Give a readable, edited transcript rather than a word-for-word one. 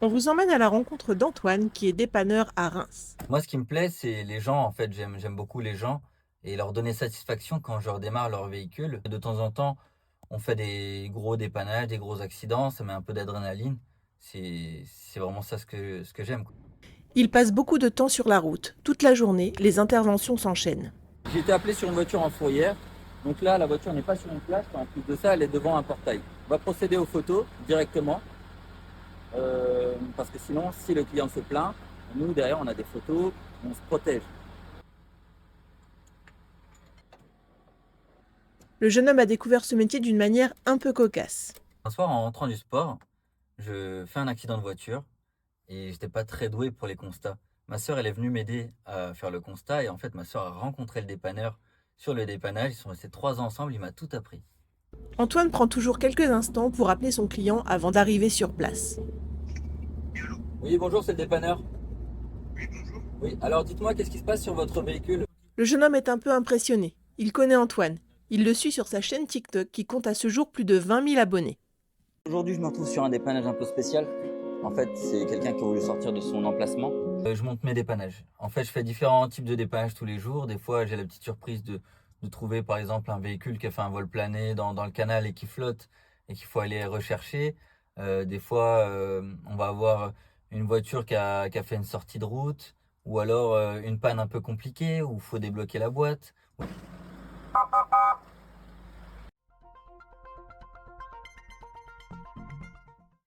On vous emmène à la rencontre d'Antoine, qui est dépanneur à Reims. Moi, ce qui me plaît, c'est les gens. En fait, j'aime beaucoup les gens et leur donner satisfaction quand je redémarre leur véhicule. De temps en temps, on fait des gros dépannages, des gros accidents, ça met un peu d'adrénaline. C'est vraiment ça ce que j'aime, quoi. Il passe beaucoup de temps sur la route. Toute la journée, les interventions s'enchaînent. J'ai été appelé sur une voiture en fourrière. Donc là, la voiture n'est pas sur une place. En plus de ça, elle est devant un portail. On va procéder aux photos directement. Parce que sinon, si le client se plaint, nous, derrière, on a des photos, on se protège. Le jeune homme a découvert ce métier d'une manière un peu cocasse. Un soir, en rentrant du sport, je fais un accident de voiture et j'étais pas très doué pour les constats. Ma sœur, elle est venue m'aider à faire le constat et en fait, ma sœur a rencontré le dépanneur sur le dépannage. Ils sont restés 3 ans ensemble, il m'a tout appris. Antoine prend toujours quelques instants pour appeler son client avant d'arriver sur place. Oui, bonjour, c'est le dépanneur. Oui, alors dites-moi, qu'est-ce qui se passe sur votre véhicule? Le jeune homme est un peu impressionné. Il connaît Antoine. Il le suit sur sa chaîne TikTok qui compte à ce jour plus de 20 000 abonnés. Aujourd'hui, je me retrouve sur un dépannage un peu spécial. En fait, c'est quelqu'un qui a voulu sortir de son emplacement. Je monte mes dépannages. En fait, je fais différents types de dépannages tous les jours. Des fois, j'ai la petite surprise de trouver, par exemple, un véhicule qui a fait un vol plané dans le canal et qui flotte et qu'il faut aller rechercher. Des fois, on va avoir une voiture qui a fait une sortie de route ou alors une panne un peu compliquée où il faut débloquer la boîte.